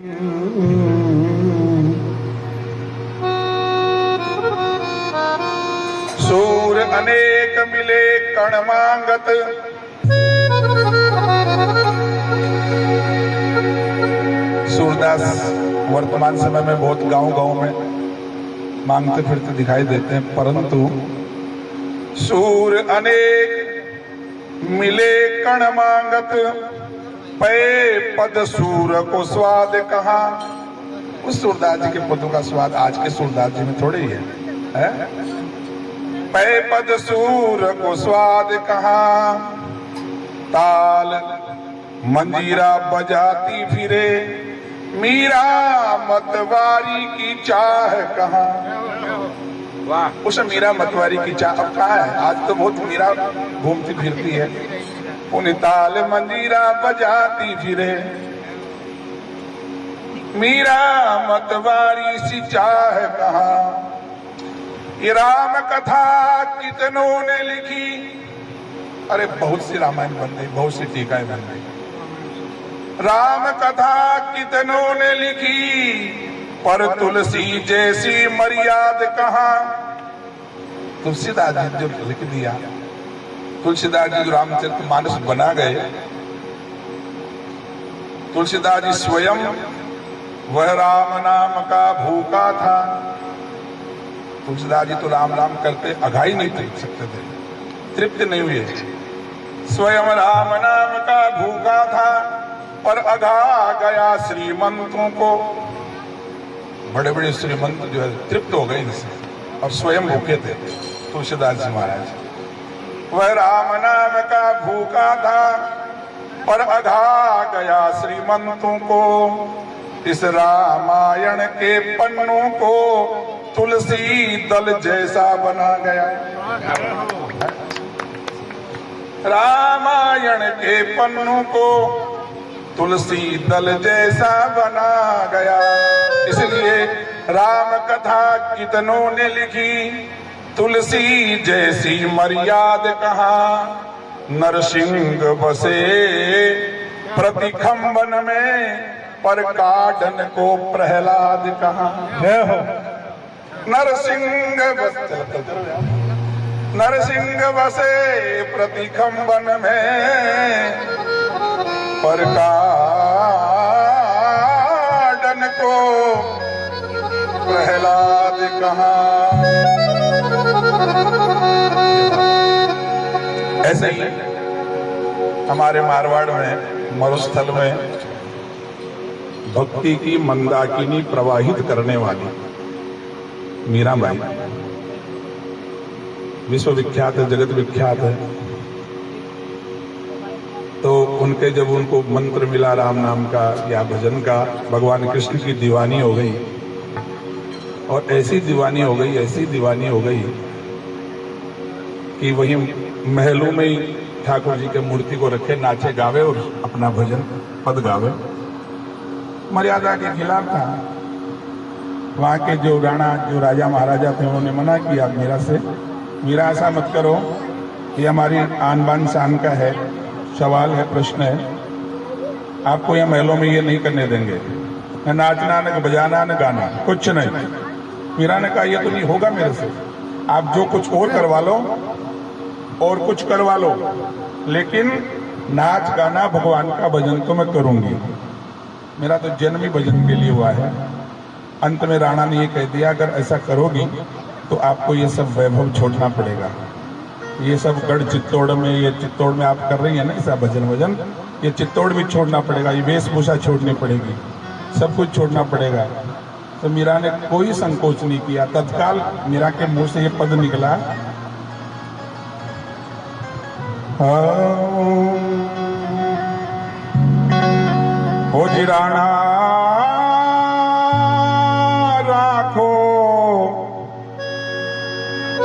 सूर अनेक मिले कण मांगत, सूरदास वर्तमान समय में बहुत गांव-गांव में मांगते फिरते दिखाई देते हैं, परंतु सूर अनेक मिले कण मांगत, पै पद सूर को स्वाद कहा। उस सूरदास जी के पदों का स्वाद आज के सूरदास जी में थोड़े ही है? पै पद सूर को स्वाद कहा, ताल मंजीरा बजाती फिरे, मीरा मतवारी की चाह कहा। वाह, उस मीरा मतवारी की चाह अब कहाँ है? आज तो बहुत मीरा घूमती फिरती है। उन ताल मंजीरा बजाती फिरे, मीरा मतवारी सी चाह कहा। ये राम कथा कितनों ने लिखी, अरे बहुत सी रामायण बन गई, बहुत सी टीकाएं बन गई। राम कथा कितनों ने लिखी, पर तुलसी जैसी मर्याद कहा। तुलसीदास जी जो लिख दिया, तुलसीदास जी जो रामचरितमानस बना गए, तुलसीदास जी स्वयं वह राम नाम का भूखा था। तुलसीदास जी तो राम राम करते अघाई नहीं तृप्त सकते थे, तृप्त नहीं हुए। स्वयं राम नाम का भूखा था, पर अघा गया श्रीमंतों को। बड़े बड़े श्रीमंत जो है तृप्त हो गए इनसे, और स्वयं भूखे थे तुलसीदास जी महाराज। वह राम नाम का भूखा था, पर अघा गया श्रीमंतों को। इस रामायण के पन्नों को तुलसी दल जैसा बना गया। रामायण के पन्नों को तुलसी दल जैसा बना गया। इसलिए राम कथा कितनों ने लिखी, तुलसी जैसी मर्याद कहा। नरसिंह बसे प्रतिखंबन में, पर काटन को प्रहलाद कहा। नरसिंह बसे प्रतिखंबन में, पर काटन को प्रहलाद कहा। ऐसे ही हमारे मारवाड़ में मरुस्थल में भक्ति की मंदाकिनी प्रवाहित करने वाली मीराबाई विश्वविख्यात है, जगत विख्यात है। तो उनके जब उनको मंत्र मिला राम नाम का या भजन का, भगवान कृष्ण की दीवानी हो गई, और ऐसी दीवानी हो गई, ऐसी दीवानी हो गई कि वही महलों में ही ठाकुर जी के मूर्ति को रखे, नाचे गावे और अपना भजन पद गावे। मर्यादा के खिलाफ था। वहाँ के जो राजा महाराजा थे, उन्होंने मना किया मीरा से, मीरा ऐसा मत करो, ये हमारी आन बान शान का है, सवाल है, प्रश्न है, आपको यह महलों में ये नहीं करने देंगे, न नाचना, न बजाना, न गाना, कुछ नहीं। मीरा ने कहा ये तो नहीं होगा मेरे से, आप जो कुछ और करवा लो और कुछ करवा लो, लेकिन नाच गाना भगवान का भजन तो मैं करूंगी। मेरा तो जन्म ही भजन के लिए हुआ है। अंत में राणा ने ये कह दिया, अगर ऐसा करोगी तो आपको ये सब वैभव छोड़ना पड़ेगा। ये सब गढ़ चित्तौड़ में, ये चित्तौड़ में आप कर रही है ना ऐसा भजन वजन, ये चित्तौड़ भी छोड़ना पड़ेगा, ये वेशभूषा छोड़नी पड़ेगी, सब कुछ छोड़ना पड़ेगा। तो मीरा ने कोई संकोच नहीं किया। तत्काल मीरा के मुंह से ये पद निकला, हो जी राणा राखो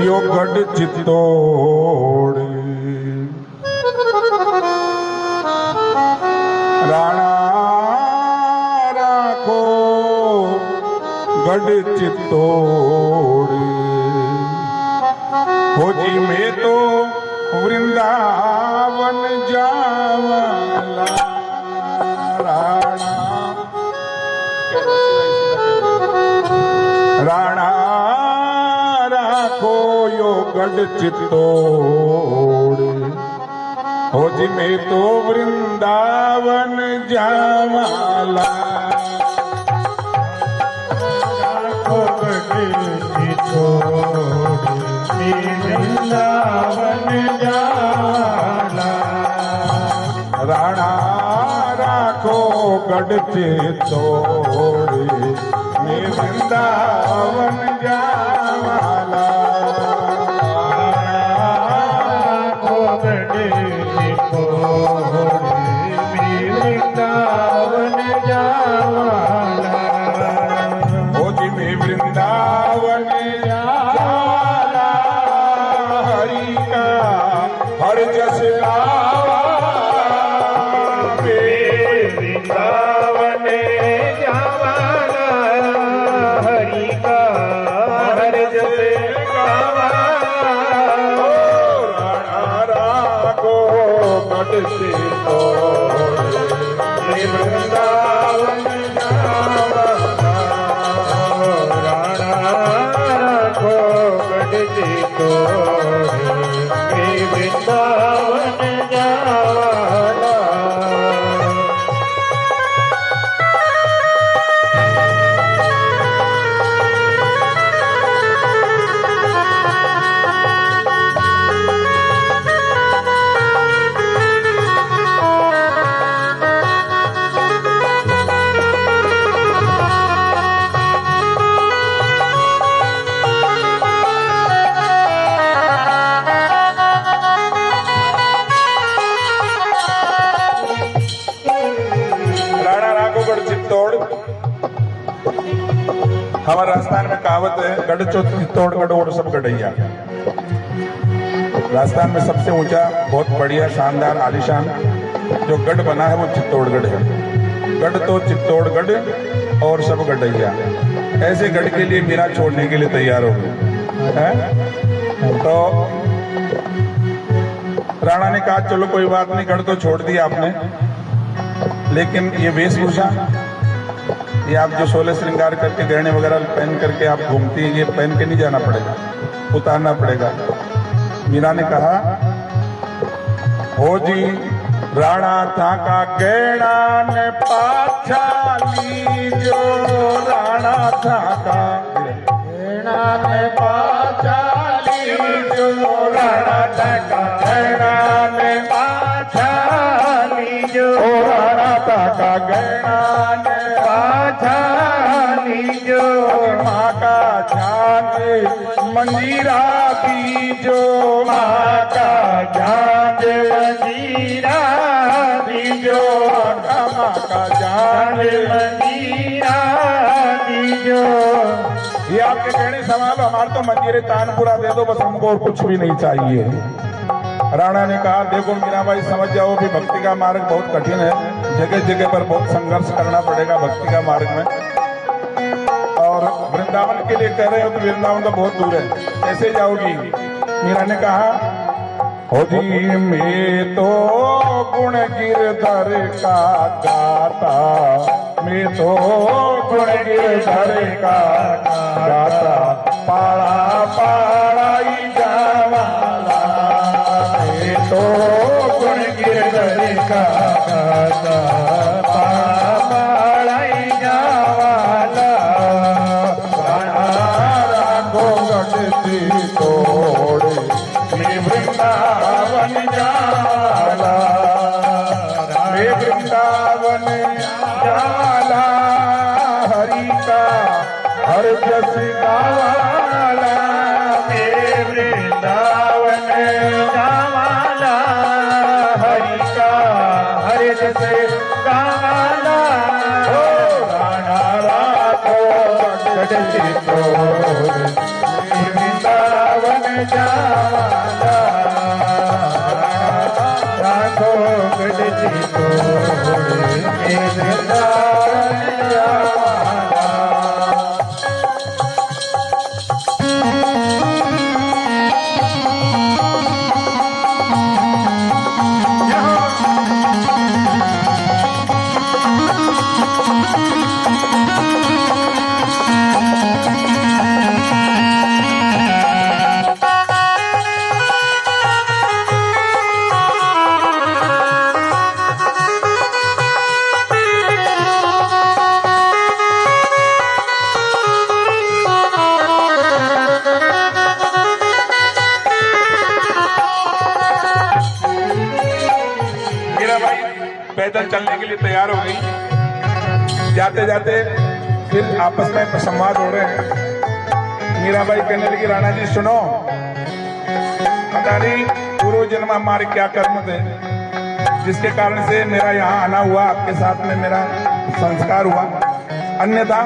यो गढ़ चित्तौड़, राणा राखो गढ़ चित्तौड़। हो जी मैं तो वृंदावन जावला, राणा राणा राखो यो गढ़ चित्तौड़, हो जी मैं तो वृंदावन जावाला। राखो गढ़ चित्तौड़, मैं वृंदावन जावाला। राणा राखो गढ़ चित्तौड़, मैं वृंदावन जावाला। राखो गढ़ चित्तौड़, मैं वृंदावन जावाला। ओ जी मैं वृंदावन जावाला, हरि का हर जस गावा। वृंदावन जावाला, हरि का हर जस गावा। राणा राखो गढ़ चित्तौड़, मैं वृंदावन जावाला। राणा राखो गढ़ चित्तौड़, मैं वृंदावन जावाला। हमारे राजस्थान में कहावत है, गढ़ चो चित्तौड़ गढ़ोड़ सब गढ़ैया। राजस्थान में सबसे ऊंचा, बहुत बढ़िया, शानदार, आलीशान जो गढ़ बना है वो चित्तौड़गढ़ है। गढ़ तो चित्तौड़गढ़ और सब गढ़ैया। ऐसे गढ़ के लिए मीरा छोड़ने के लिए तैयार हो गए हैं। तो राणा ने कहा चलो कोई बात नहीं, गढ़ तो छोड़ दिया आपने, लेकिन ये वेशभूषा, ये आप जो 16 श्रृंगार करके गहने वगैरह पहन करके आप घूमती हैं, ये पहन के नहीं जाना पड़ेगा, उतारना पड़ेगा। मीरा ने कहा हो जी राणा था का गहना ने पाछा लीजो। राणा था का गहना ने पाछा लीजो। राणा था का गहना ने पाछा लीजो। राणा था का गहना ने पाछा लीजो। माँ का ध्यान मंजीरा दीजो। माँ का ध्यान मंजीरा दीजो। माँ का ध्यान मंजीरा दीजो। ये आपके कहने संभालो, हमारे तो मंजीरे तानपुरा दे दो बस, हमको और कुछ भी नहीं चाहिए। राणा ने कहा देखो मीराबाई समझ जाओ भी भक्ति का मार्ग बहुत कठिन है, जगह जगह पर बहुत संघर्ष करना पड़ेगा भक्ति का मार्ग में। और वृंदावन के लिए कह रहे हो तो वृंदावन तो बहुत दूर है, कैसे जाओगी? मीरा ने कहा हो जी मैं तो गुण गिरधर का गाता। मैं तो गुण गिरधर का गाता। पाड़ा पाड़ाई जावाला। मैं तो गुण गिरधर का गाता। पाड़ा पाड़ाई जावाला। राखो गढ़ चित्तौड़, मैं वृंदावन जाला। मैं वृंदावन जाला। हरि का हर जस गावाला। मैं वृंदावन जावाला। हरि का हर जस गावाला। ओ राणा राखो गढ़ चित्तौड़, मैं वृंदावन जावाला। राखो गढ़ चित्तौड़, मैं वृंदावन जावाला। चलने के लिए तैयार हो गई। जाते जाते फिर आपस में संवाद हो रहे हैं। मीराबाई कहने लगी, राणा जी सुनो, पता नहीं पूर्व जन्म हमारे क्या कर्म थे जिसके कारण से मेरा यहाँ आना हुआ, आपके साथ में मेरा संस्कार हुआ, अन्यथा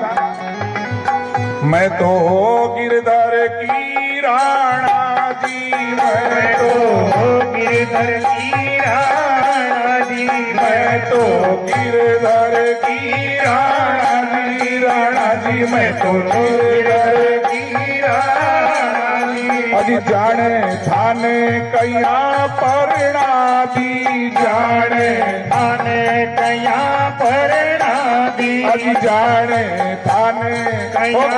मैं तो गिरधर की राणा जी, मैं तो गिरधर की राणा जी, मैं तो गिरधर की राणा जी, राणा जी मैं तो गिरधर की राणा जी। अजी जाने थाने कैया परना दी, जाने थाने कैया परना दी, अजी जाने थाने कैया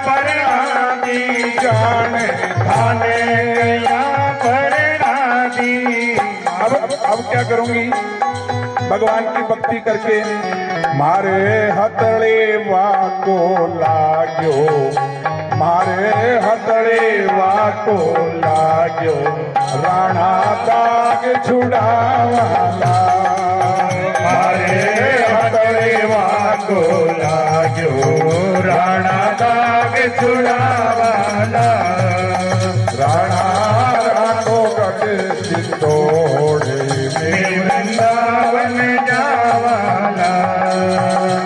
परना दी, जाने थाने कैया परना दी। अब क्या करूंगी? भगवान की भक्ति करके मारे हथड़े वाको लाग्यो, मारे हथड़े वाको लाग्यो, राणा दाग छुड़ावाला, मारे हथड़े वाको लाग्यो, राणा दाग छुड़ावाला, राणा राखो गट चित्तौड़े में वृंदावन जावाला,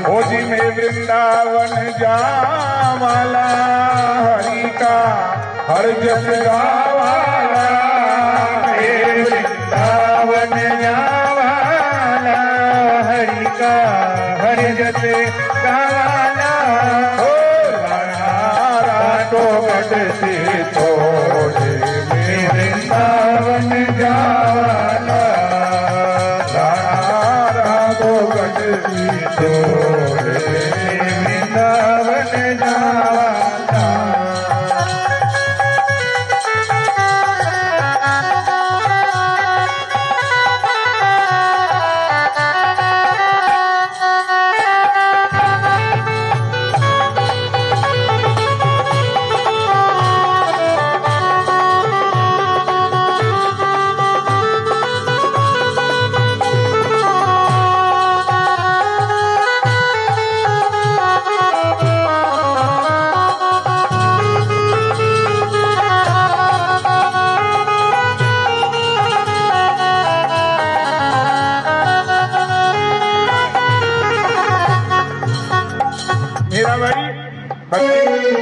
ओ जी में वृंदावन जावाला, हरि का हर जस गावाला, हे वृंदावन जावाला, हरि का हर जस गावाला, ओ राणा राखो गट चित्तौड़े में वृंदावन जावाला, राणा राखो गट चित्तौड़े में वृंदावन जावाला।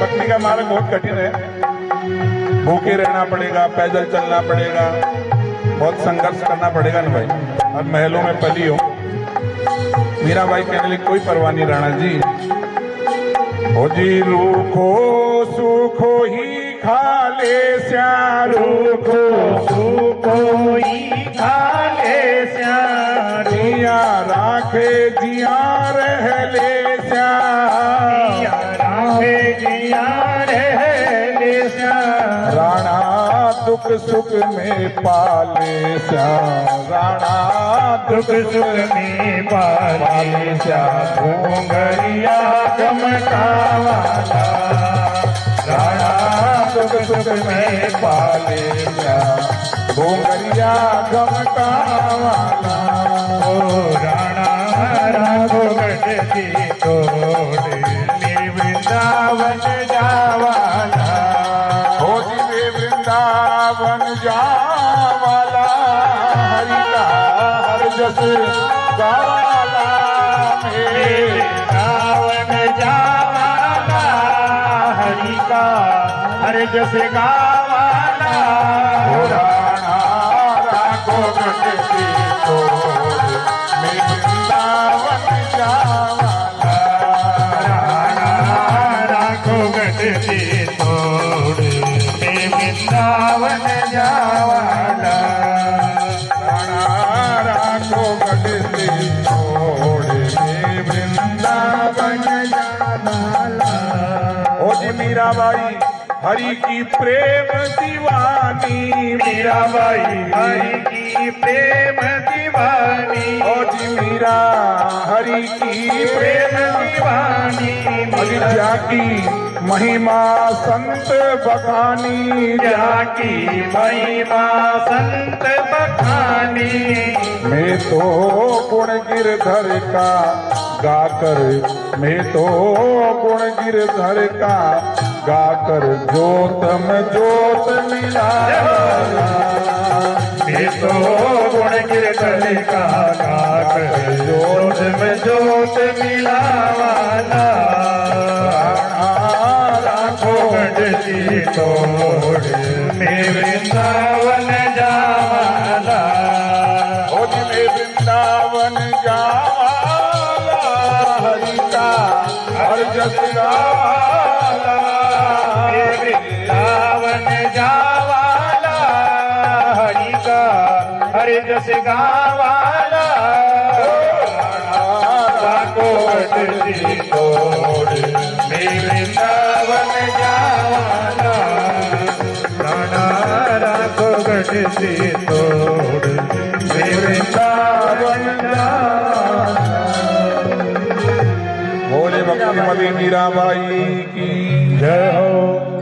भक्ति का मार्ग बहुत कठिन है, भूखे रहना पड़ेगा, पैदल चलना पड़ेगा, बहुत संघर्ष करना पड़ेगा ना भाई। और महलों में पली हो। मीराबाई कहने लगी, कोई परवाह नहीं राणा जी, ओ जी रूखो सूखो ही खा ले श्या, रूखो सूखो ही खा ले श्या, जिया राखे जिया रह ले श्या, जिया रह ले श्या, राणा दुख सुख में पाले श्या, राणा दुख सुख में पाले श्या, घूंघरिया गमकावाला, राणा दुख सुख में पाले श्या, घूंघरिया गमकावाला, ओ राणा राघो गट चित्तौड़े में वृंदावन जावाला, हो जी में वृंदावन जावाला, हरि का हर जस गावाला, वृंदावन जावाला, हरि का हर जस गावाला, राणा राखो गट चित्तौड़े में वृंदावन जावाला, चित्तौड़े में वृंदावन जावाला, राणा राखो गट चित्तौड़े में वृंदावन जावाला। ओ जी मीराबाई हरि की प्रेम दीवानी, मीराबाई हरि की प्रेम दीवानी, ओ जी मीरा हरि की प्रेम दीवानी, अरे जाकी महिमा संत बखानी, जाकी महिमा संत बखानी। मैं तो गुण गिरधर का गाकर, मैं तो गुण गिरधर का गाकर जोत में जोत मिलाया। मैं तो गुण गिरधर का गाकर जोत में जोत मिलावाला। राखो गढ़ती तोड़ मैं वृंदावन जावाला। मैं वृंदावन जावाला, हरि का हर जस गावाला। मैं वृंदावन जावाला, हरि का हर जस गावाला। राखो गढ़ती तोड़ मैं वृंदावन जावाला। प्राणा राखो गढ़ती तोड़ मैं वृंदावन जावाला। भोले भक्ति मदी मीराबाई की जय हो।